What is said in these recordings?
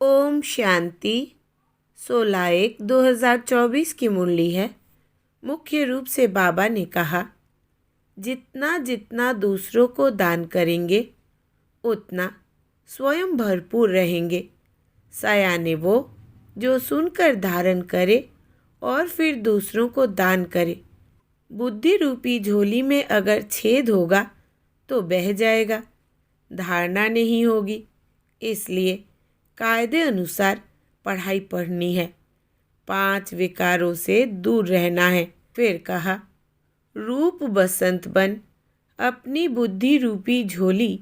ओम शांति 16/1/2024 की मुरली है। मुख्य रूप से बाबा ने कहा, जितना जितना दूसरों को दान करेंगे उतना स्वयं भरपूर रहेंगे। सयाने वो जो सुनकर धारण करे और फिर दूसरों को दान करे। बुद्धि रूपी झोली में अगर छेद होगा तो बह जाएगा, धारणा नहीं होगी। इसलिए कायदे अनुसार पढ़ाई पढ़नी है, 5 विकारों से दूर रहना है। फिर कहा, रूप बसंत बन अपनी बुद्धि रूपी झोली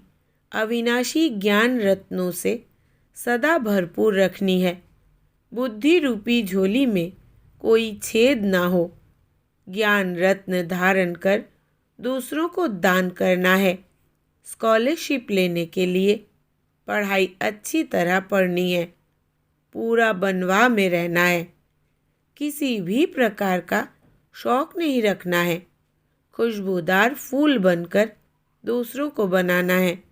अविनाशी ज्ञान रत्नों से सदा भरपूर रखनी है। बुद्धि रूपी झोली में कोई छेद ना हो। ज्ञान रत्न धारण कर दूसरों को दान करना है। स्कॉलरशिप लेने के लिए पढ़ाई अच्छी तरह पढ़नी है। पूरा बनवा में रहना है। किसी भी प्रकार का शौक नहीं रखना है। खुशबूदार फूल बनकर दूसरों को बनाना है।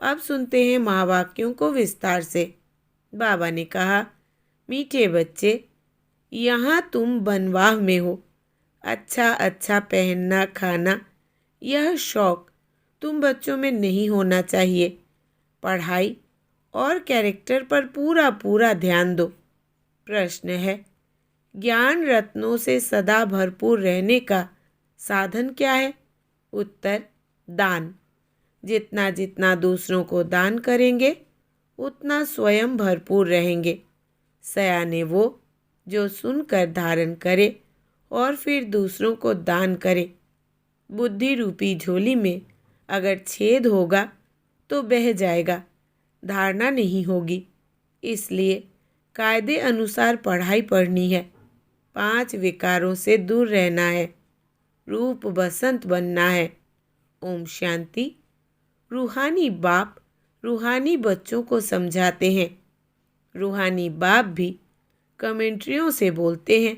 अब सुनते हैं महावाक्यों को विस्तार से। बाबा ने कहा, मीठे बच्चे, यहाँ तुम बनवाह में हो। अच्छा अच्छा पहनना खाना, यह शौक तुम बच्चों में नहीं होना चाहिए। पढ़ाई और कैरेक्टर पर पूरा पूरा ध्यान दो। प्रश्न है, ज्ञान रत्नों से सदा भरपूर रहने का साधन क्या है? उत्तर, दान। जितना जितना दूसरों को दान करेंगे उतना स्वयं भरपूर रहेंगे। सयाने वो जो सुनकर धारण करे और फिर दूसरों को दान करे। बुद्धि रूपी झोली में अगर छेद होगा तो बह जाएगा, धारणा नहीं होगी। इसलिए कायदे अनुसार पढ़ाई पढ़नी है, 5 विकारों से दूर रहना है, रूप बसंत बनना है। ओम शांति। रूहानी बाप रूहानी बच्चों को समझाते हैं। रूहानी बाप भी कमेंट्रियों से बोलते हैं।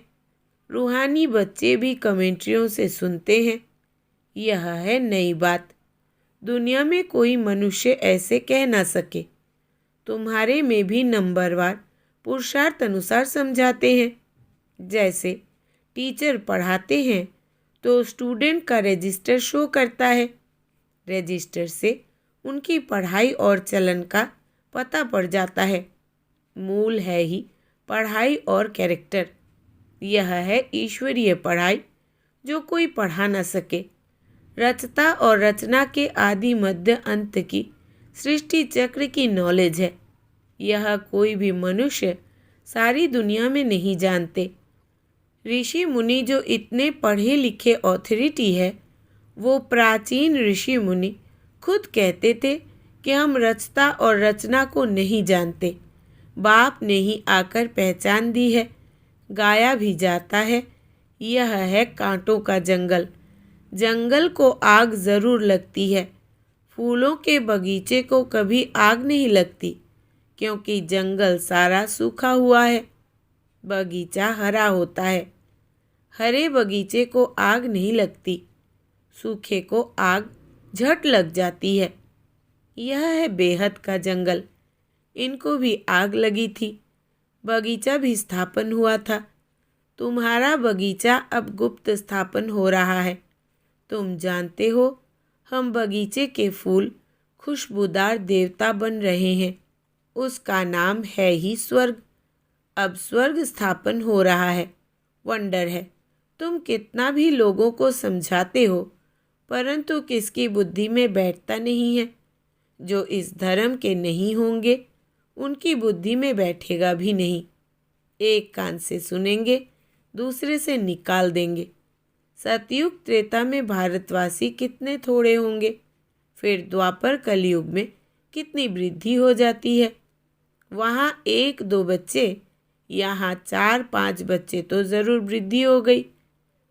रूहानी बच्चे भी कमेंट्रियों से सुनते हैं। यह है नई बात। दुनिया में कोई मनुष्य ऐसे कह ना सके। तुम्हारे में भी नंबरवार पुरुषार्थ अनुसार समझाते हैं। जैसे टीचर पढ़ाते हैं तो स्टूडेंट का रजिस्टर शो करता है। रजिस्टर से उनकी पढ़ाई और चलन का पता पड़ जाता है। मूल है ही पढ़ाई और कैरेक्टर। यह है ईश्वरीय पढ़ाई जो कोई पढ़ा ना सके। रचता और रचना के आदि मध्य अंत की सृष्टि चक्र की नॉलेज है। यह कोई भी मनुष्य सारी दुनिया में नहीं जानते। ऋषि मुनि जो इतने पढ़े लिखे ऑथोरिटी है, वो प्राचीन ऋषि मुनि खुद कहते थे कि हम रचता और रचना को नहीं जानते। बाप ने ही आकर पहचान दी है। गाया भी जाता है, यह है कांटों का जंगल। जंगल को आग ज़रूर लगती है। फूलों के बगीचे को कभी आग नहीं लगती, क्योंकि जंगल सारा सूखा हुआ है। बगीचा हरा होता है। हरे बगीचे को आग नहीं लगती, सूखे को आग झट लग जाती है। यह है बेहद का जंगल। इनको भी आग लगी थी। बगीचा भी स्थापन हुआ था। तुम्हारा बगीचा अब गुप्त स्थापन हो रहा है। तुम जानते हो, हम बगीचे के फूल खुशबूदार देवता बन रहे हैं। उसका नाम है ही स्वर्ग। अब स्वर्ग स्थापन हो रहा है। वंडर है। तुम कितना भी लोगों को समझाते हो, परंतु किसकी बुद्धि में बैठता नहीं है। जो इस धर्म के नहीं होंगे उनकी बुद्धि में बैठेगा भी नहीं। एक कान से सुनेंगे, दूसरे से निकाल देंगे। सतयुग त्रेता में भारतवासी कितने थोड़े होंगे, फिर द्वापर कलयुग में कितनी वृद्धि हो जाती है। वहाँ 1-2 बच्चे, यहाँ 4-5 बच्चे तो ज़रूर वृद्धि हो गई।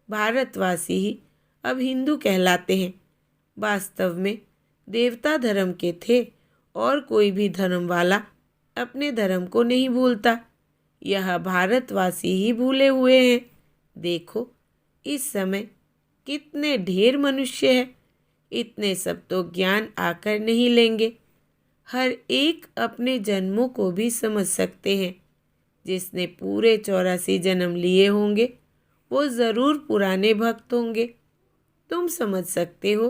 भारतवासी ही अब हिंदू कहलाते हैं। वास्तव में देवता धर्म के थे और कोई भी धर्म वाला अपने धर्म को नहीं भूलता। यह भारतवासी ही भूले हुए हैं। देखो इस समय कितने ढेर मनुष्य हैं। इतने सब तो ज्ञान आकर नहीं लेंगे। हर एक अपने जन्मों को भी समझ सकते हैं। जिसने पूरे 84 जन्म लिए होंगे वो ज़रूर पुराने भक्त होंगे। तुम समझ सकते हो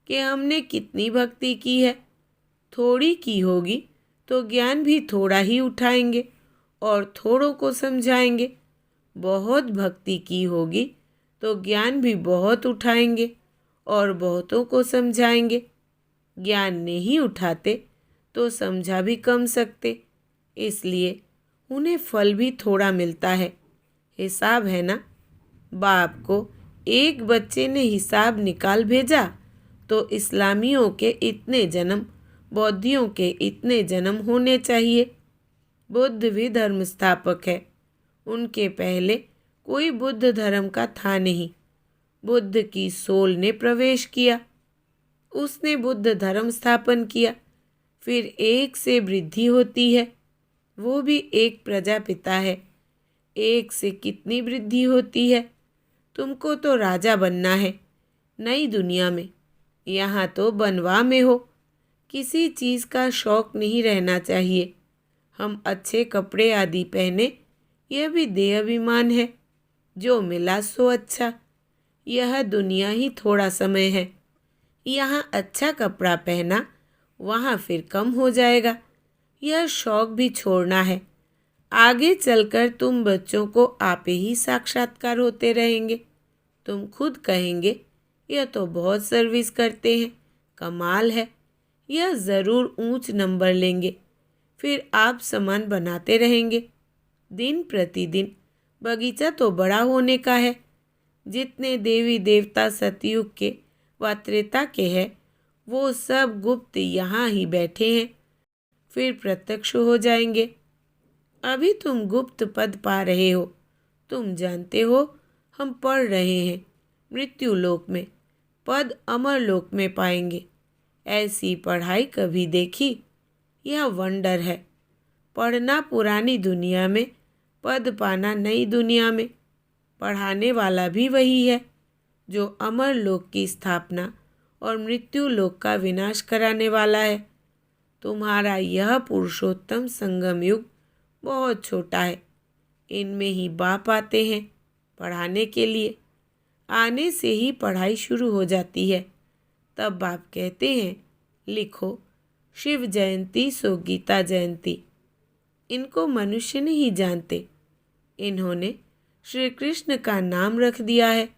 कि हमने कितनी भक्ति की है। थोड़ी की होगी तो ज्ञान भी थोड़ा ही उठाएंगे और थोड़ों को समझाएंगे। बहुत भक्ति की होगी तो ज्ञान भी बहुत उठाएंगे और बहुतों को समझाएंगे। ज्ञान नहीं उठाते तो समझा भी कम सकते, इसलिए उन्हें फल भी थोड़ा मिलता है। हिसाब है ना। बाप को एक बच्चे ने हिसाब निकाल भेजा तो इस्लामियों के इतने जन्म, बौद्धियों के इतने जन्म होने चाहिए। बुद्ध भी धर्म स्थापक है। उनके पहले कोई बुद्ध धर्म का था नहीं। बुद्ध की सोल ने प्रवेश किया, उसने बुद्ध धर्म स्थापन किया। फिर एक से वृद्धि होती है, वो भी एक प्रजापिता है। एक से कितनी वृद्धि होती है। तुमको तो राजा बनना है नई दुनिया में, यहाँ तो बनवा में हो। किसी चीज़ का शौक नहीं रहना चाहिए। हम अच्छे कपड़े आदि पहने, यह भी देह अभिमान है। जो मिला सो अच्छा। यह दुनिया ही थोड़ा समय है। यहाँ अच्छा कपड़ा पहना, वहाँ फिर कम हो जाएगा। यह शौक भी छोड़ना है। आगे चलकर तुम बच्चों को आपे ही साक्षात्कार होते रहेंगे। तुम खुद कहेंगे यह तो बहुत सर्विस करते हैं, कमाल है। यह ज़रूर ऊंच नंबर लेंगे। फिर आप सामान बनाते रहेंगे। दिन प्रतिदिन बगीचा तो बड़ा होने का है। जितने देवी देवता सतयुग के व त्रेता के हैं वो सब गुप्त यहाँ ही बैठे हैं, फिर प्रत्यक्ष हो जाएंगे। अभी तुम गुप्त पद पा रहे हो। तुम जानते हो हम पढ़ रहे हैं मृत्यु लोक में, पद अमर लोक में पाएंगे। ऐसी पढ़ाई कभी देखी? यह वंडर है। पढ़ना पुरानी दुनिया में, पद पाना नई दुनिया में। पढ़ाने वाला भी वही है जो अमर लोक की स्थापना और मृत्यु लोक का विनाश कराने वाला है। तुम्हारा यह पुरुषोत्तम संगम युग बहुत छोटा है। इनमें ही बाप आते हैं पढ़ाने के लिए। आने से ही पढ़ाई शुरू हो जाती है। तब बाप कहते हैं लिखो शिव जयंती सो गीता जयंती। इनको मनुष्य नहीं जानते। इन्होंने श्री कृष्ण का नाम रख दिया है।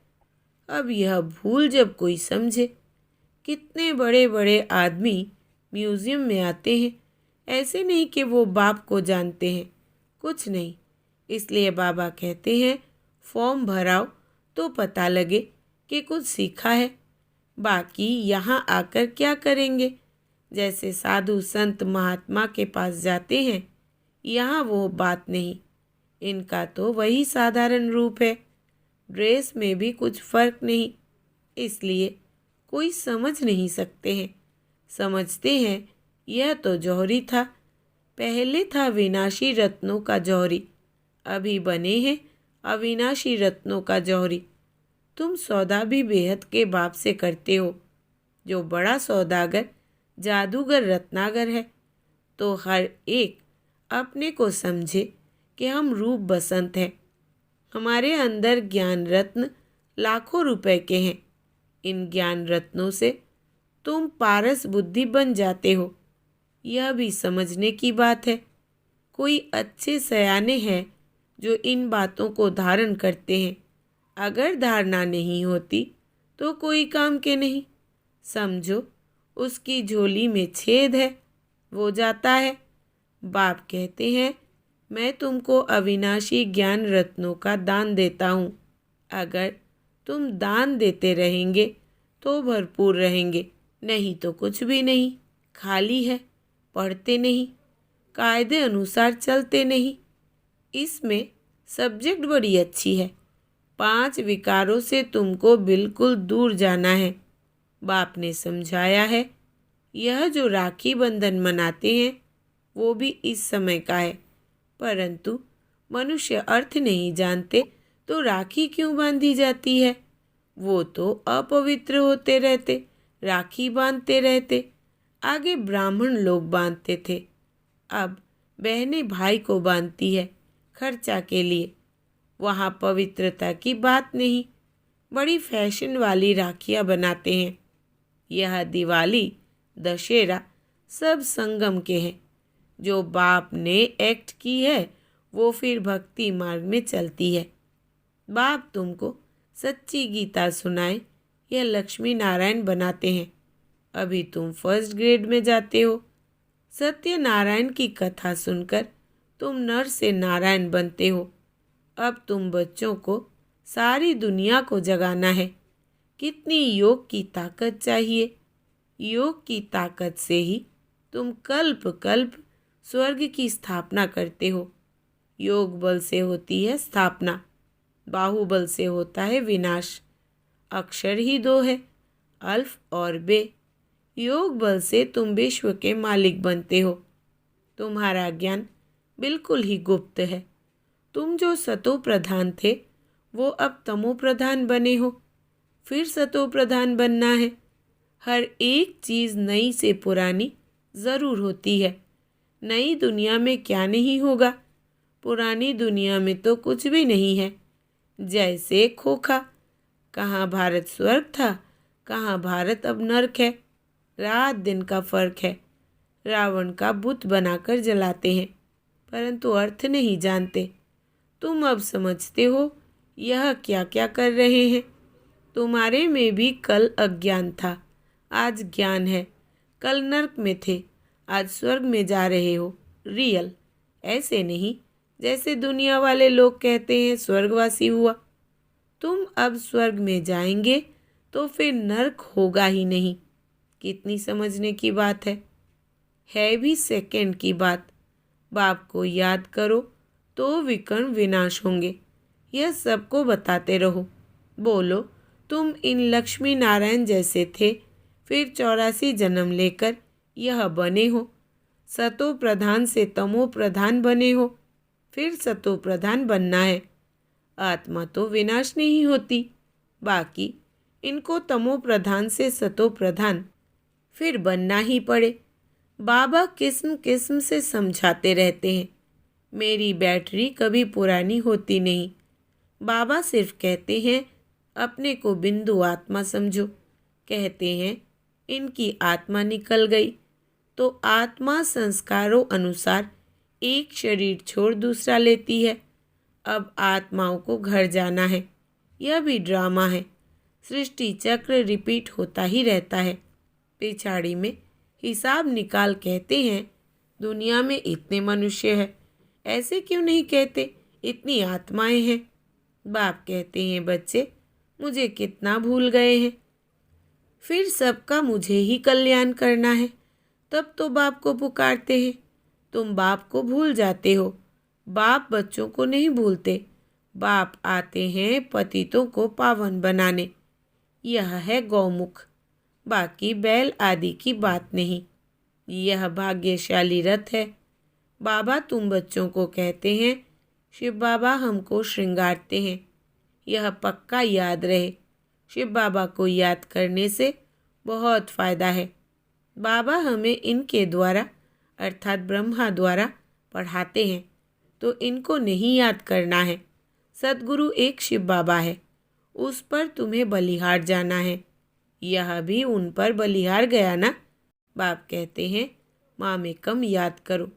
अब यह भूल जब कोई समझे। कितने बड़े बड़े आदमी म्यूज़ियम में आते हैं, ऐसे नहीं कि वो बाप को जानते हैं, कुछ नहीं। इसलिए बाबा कहते हैं फॉर्म भराओ तो पता लगे कि कुछ सीखा है। बाकी यहाँ आकर क्या करेंगे? जैसे साधु संत महात्मा के पास जाते हैं, यहाँ वो बात नहीं। इनका तो वही साधारण रूप है। ड्रेस में भी कुछ फर्क नहीं। इसलिए कोई समझ नहीं सकते हैं। समझते हैं यह तो जौहरी था। पहले था विनाशी रत्नों का जौहरी, अभी बने हैं अविनाशी रत्नों का जौहरी। तुम सौदा भी बेहद के बाप से करते हो। जो बड़ा सौदागर जादूगर रत्नागर है, तो हर एक अपने को समझे कि हम रूप बसंत हैं। हमारे अंदर ज्ञान रत्न लाखों रुपए के हैं। इन ज्ञान रत्नों से तुम पारस बुद्धि बन जाते हो। यह भी समझने की बात है। कोई अच्छे सयाने हैं जो इन बातों को धारण करते हैं। अगर धारणा नहीं होती तो कोई काम के नहीं। समझो उसकी झोली में छेद है, वो जाता है। बाप कहते हैं मैं तुमको अविनाशी ज्ञान रत्नों का दान देता हूँ। अगर तुम दान देते रहेंगे तो भरपूर रहेंगे, नहीं तो कुछ भी नहीं, खाली है। पढ़ते नहीं, कायदे अनुसार चलते नहीं। इसमें सब्जेक्ट बड़ी अच्छी है। 5 विकारों से तुमको बिल्कुल दूर जाना है। बाप ने समझाया है। यह जो राखी बंधन मनाते हैं वो भी इस समय का है, परंतु मनुष्य अर्थ नहीं जानते तो राखी क्यों बांधी जाती है? वो तो अपवित्र होते रहते, राखी बांधते रहते। आगे ब्राह्मण लोग बांधते थे, अब बहनें भाई को बांधती है खर्चा के लिए। वहाँ पवित्रता की बात नहीं, बड़ी फैशन वाली राखियाँ बनाते हैं। यह दिवाली, दशहरा सब संगम के हैं। जो बाप ने एक्ट की है वो फिर भक्ति मार्ग में चलती है। बाप तुमको सच्ची गीता सुनाए, यह लक्ष्मी नारायण बनाते हैं। अभी तुम फर्स्ट ग्रेड में जाते हो। सत्यनारायण की कथा सुनकर तुम नर से नारायण बनते हो। अब तुम बच्चों को सारी दुनिया को जगाना है। कितनी योग की ताकत चाहिए। योग की ताकत से ही तुम कल्प कल्प स्वर्ग की स्थापना करते हो। योग बल से होती है स्थापना, बाहुबल से होता है विनाश। अक्षर ही दो है, अल्फ और बे। योग बल से तुम विश्व के मालिक बनते हो। तुम्हारा ज्ञान बिल्कुल ही गुप्त है। तुम जो सतो प्रधान थे वो अब तमो प्रधान बने हो, फिर सतो प्रधान बनना है। हर एक चीज़ नई से पुरानी ज़रूर होती है। नई दुनिया में क्या नहीं होगा, पुरानी दुनिया में तो कुछ भी नहीं है। जैसे खोखा, कहाँ भारत स्वर्ग था, कहाँ भारत अब नर्क है। रात दिन का फर्क है। रावण का बुत बनाकर जलाते हैं, परंतु अर्थ नहीं जानते। तुम अब समझते हो यह क्या क्या कर रहे हैं। तुम्हारे में भी कल अज्ञान था, आज ज्ञान है। कल नर्क में थे, आज स्वर्ग में जा रहे हो। रियल, ऐसे नहीं जैसे दुनिया वाले लोग कहते हैं स्वर्गवासी हुआ। तुम अब स्वर्ग में जाएंगे तो फिर नर्क होगा ही नहीं। कितनी समझने की बात है भी सेकंड की बात। बाप को याद करो तो विकर्ण विनाश होंगे। यह सबको बताते रहो। बोलो तुम इन लक्ष्मी नारायण जैसे थे, फिर 84 जन्म लेकर यह बने हो। सतो प्रधान से तमो प्रधान बने हो, फिर सतो प्रधान बनना है। आत्मा तो विनाश नहीं होती, बाकी इनको तमो प्रधान से सतो प्रधान फिर बनना ही पड़े। बाबा किस्म किस्म से समझाते रहते हैं। मेरी बैटरी कभी पुरानी होती नहीं। बाबा सिर्फ कहते हैं अपने को बिंदु आत्मा समझो। कहते हैं इनकी आत्मा निकल गई तो आत्मा संस्कारों अनुसार एक शरीर छोड़ दूसरा लेती है। अब आत्माओं को घर जाना है। यह भी ड्रामा है। सृष्टि चक्र रिपीट होता ही रहता है। पिछाड़ी में हिसाब निकाल कहते हैं दुनिया में इतने मनुष्य हैं। ऐसे क्यों नहीं कहते इतनी आत्माएं हैं। बाप कहते हैं बच्चे मुझे कितना भूल गए हैं। फिर सबका मुझे ही कल्याण करना है, तब तो बाप को पुकारते हैं। तुम बाप को भूल जाते हो। बाप बच्चों को नहीं भूलते। बाप आते हैं पतितों को पावन बनाने। यह है गौमुख, बाकी बैल आदि की बात नहीं। यह भाग्यशाली रथ है। बाबा तुम बच्चों को कहते हैं शिव बाबा हमको श्रृंगारते हैं। यह पक्का याद रहे। शिव बाबा को याद करने से बहुत फ़ायदा है। बाबा हमें इनके द्वारा अर्थात ब्रह्मा द्वारा पढ़ाते हैं, तो इनको नहीं याद करना है। सद्गुरु एक शिव बाबा है, उस पर तुम्हें बलिहार जाना है। यह भी उन पर बलिहार गया ना। बाप कहते हैं माँ में कम याद करो।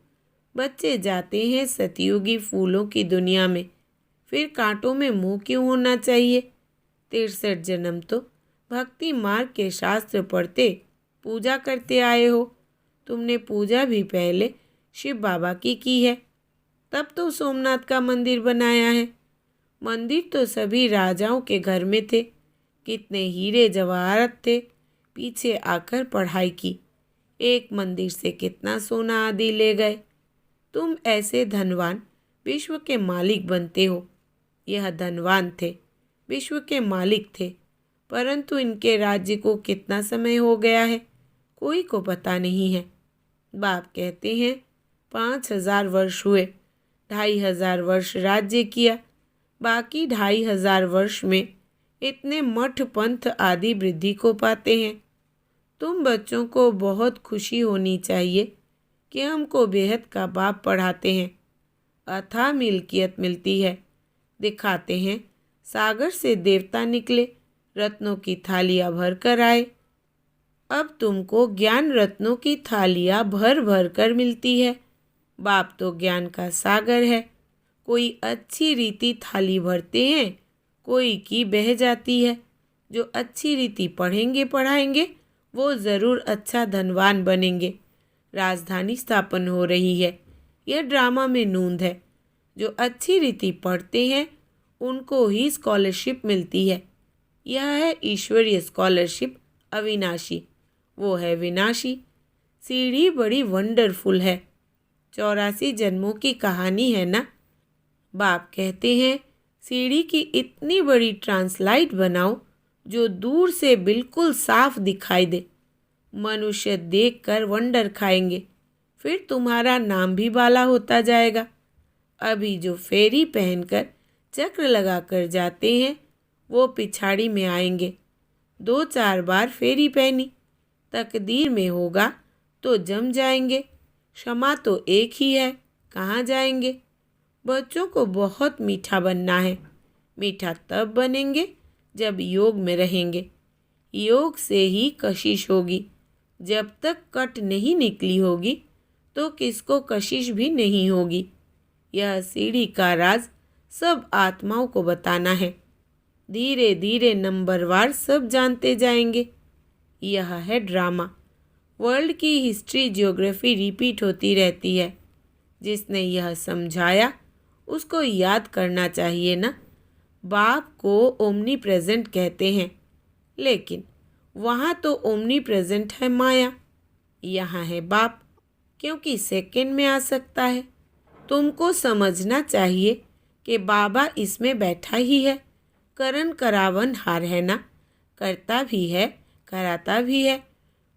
बच्चे जाते हैं सतयुगी फूलों की दुनिया में, फिर कांटों में मुंह क्यों होना चाहिए। 63 जन्म तो भक्ति मार्ग के शास्त्र पढ़ते पूजा करते आए हो। तुमने पूजा भी पहले शिव बाबा की है, तब तो सोमनाथ का मंदिर बनाया है। मंदिर तो सभी राजाओं के घर में थे। कितने हीरे जवाहरात थे, पीछे आकर पढ़ाई की। एक मंदिर से कितना सोना आदि ले गए। तुम ऐसे धनवान विश्व के मालिक बनते हो। यह धनवान थे, विश्व के मालिक थे, परंतु इनके राज्य को कितना समय हो गया है कोई को पता नहीं है। बाप कहते हैं 5000 वर्ष हुए। 2500 वर्ष राज्य किया, बाकी 2500 वर्ष में इतने मठ पंथ आदि वृद्धि को पाते हैं। तुम बच्चों को बहुत खुशी होनी चाहिए कि हमको बेहद का बाप पढ़ाते हैं। अथाह मिल्कियत मिलती है। दिखाते हैं सागर से देवता निकले, रत्नों की थालियाँ भर कर आए। अब तुमको ज्ञान रत्नों की थालियाँ भर भर कर मिलती है। बाप तो ज्ञान का सागर है। कोई अच्छी रीति थाली भरते हैं, कोई की बह जाती है। जो अच्छी रीति पढ़ेंगे पढ़ाएंगे वो ज़रूर अच्छा धनवान बनेंगे। राजधानी स्थापन हो रही है, यह ड्रामा में नूंद है। जो अच्छी रीति पढ़ते हैं उनको ही स्कॉलरशिप मिलती है। यह है ईश्वरीय स्कॉलरशिप, अविनाशी। वो है विनाशी। सीढ़ी बड़ी वंडरफुल है। 84 जन्मों की कहानी है ना। बाप कहते हैं सीढ़ी की इतनी बड़ी ट्रांसलाइट बनाओ जो दूर से बिल्कुल साफ दिखाई दे। मनुष्य देखकर वंडर खाएंगे। फिर तुम्हारा नाम भी बाला होता जाएगा। अभी जो फेरी पहनकर चक्र लगाकर जाते हैं वो पिछाड़ी में आएंगे। 2-4 बार फेरी पहनी, तकदीर में होगा तो जम जाएंगे। क्षमा तो एक ही है, कहाँ जाएंगे। बच्चों को बहुत मीठा बनना है। मीठा तब बनेंगे जब योग में रहेंगे। योग से ही कशिश होगी। जब तक कट नहीं निकली होगी तो किसको कशिश भी नहीं होगी। यह सीढ़ी का राज सब आत्माओं को बताना है। धीरे धीरे नंबरवार सब जानते जाएंगे। यह है ड्रामा। वर्ल्ड की हिस्ट्री ज्योग्राफी रिपीट होती रहती है। जिसने यह समझाया उसको याद करना चाहिए ना। बाप को ओमनी प्रेजेंट कहते हैं, लेकिन वहाँ तो ओमनी प्रेजेंट है माया। यहाँ है बाप, क्योंकि सेकंड में आ सकता है। तुमको समझना चाहिए कि बाबा इसमें बैठा ही है। करन करावन हार है ना। करता भी है, कराता भी है।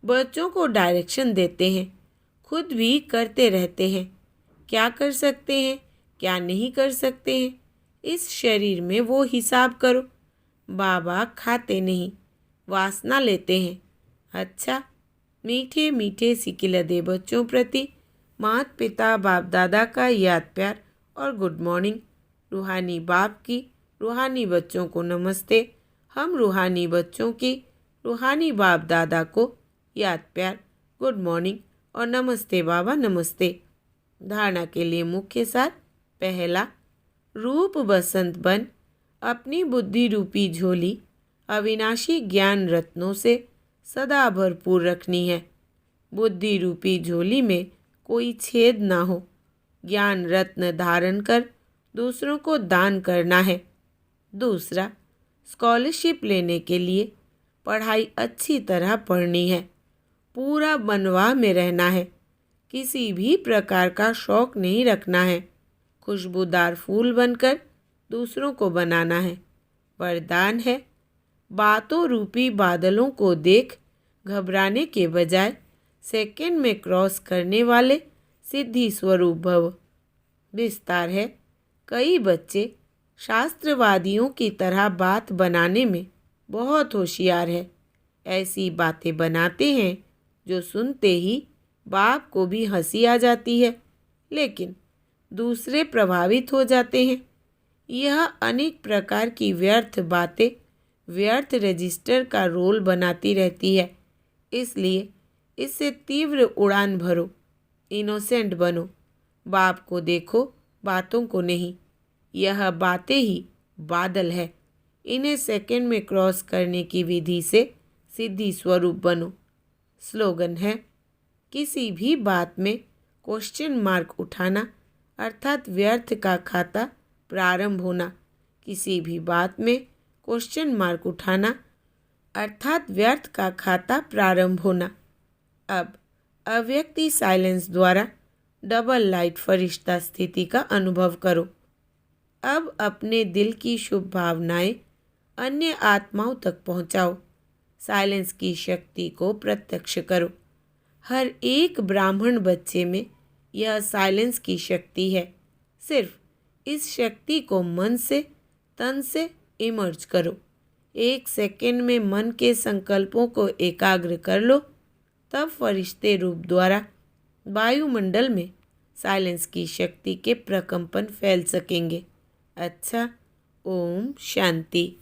बच्चों को डायरेक्शन देते हैं, खुद भी करते रहते हैं। क्या कर सकते हैं, क्या नहीं कर सकते हैं, इस शरीर में वो हिसाब करो। बाबा खाते नहीं, वासना लेते हैं। अच्छा, मीठे मीठे सिकिलदे बच्चों प्रति माता पिता बाप दादा का याद प्यार और गुड मॉर्निंग। रूहानी बाप की रूहानी बच्चों को नमस्ते। हम रूहानी बच्चों की रूहानी बाप दादा को याद प्यार, गुड मॉर्निंग और नमस्ते बाबा नमस्ते। धारणा के लिए मुख्य सार। पहला, रूप बसंत बन अपनी बुद्धि रूपी झोली अविनाशी ज्ञान रत्नों से सदा भरपूर रखनी है। बुद्धि रूपी झोली में कोई छेद ना हो। ज्ञान रत्न धारण कर दूसरों को दान करना है। दूसरा, स्कॉलरशिप लेने के लिए पढ़ाई अच्छी तरह पढ़नी है। पूरा बनवाह में रहना है। किसी भी प्रकार का शौक नहीं रखना है। खुशबूदार फूल बनकर दूसरों को बनाना है। वरदान है, बातों रूपी बादलों को देख घबराने के बजाय सेकंड में क्रॉस करने वाले सिद्धि स्वरूप भव। विस्तार है, कई बच्चे शास्त्रवादियों की तरह बात बनाने में बहुत होशियार है। ऐसी बातें बनाते हैं जो सुनते ही बाप को भी हंसी आ जाती है, लेकिन दूसरे प्रभावित हो जाते हैं। यह अनेक प्रकार की व्यर्थ बातें व्यर्थ रजिस्टर का रोल बनाती रहती है। इसलिए इससे तीव्र उड़ान भरो, इनोसेंट बनो। बाप को देखो, बातों को नहीं। यह बातें ही बादल है। इन्हें सेकंड में क्रॉस करने की विधि से सिद्धि स्वरूप बनो। स्लोगन है, किसी भी बात में क्वेश्चन मार्क उठाना अर्थात व्यर्थ का खाता प्रारंभ होना। किसी भी बात में क्वेश्चन मार्क उठाना अर्थात व्यर्थ का खाता प्रारंभ होना। अब अव्यक्ति साइलेंस द्वारा डबल लाइट फरिश्ता स्थिति का अनुभव करो। अब अपने दिल की शुभ भावनाएं अन्य आत्माओं तक पहुंचाओ। साइलेंस की शक्ति को प्रत्यक्ष करो। हर एक ब्राह्मण बच्चे में यह साइलेंस की शक्ति है। सिर्फ इस शक्ति को मन से, तन से इमर्ज करो। 1 सेकंड में मन के संकल्पों को एकाग्र कर लो तब फरिश्ते रूप द्वारा वायुमंडल में साइलेंस की शक्ति के प्रकंपन फैल सकेंगे। अच्छा, ओम शांति।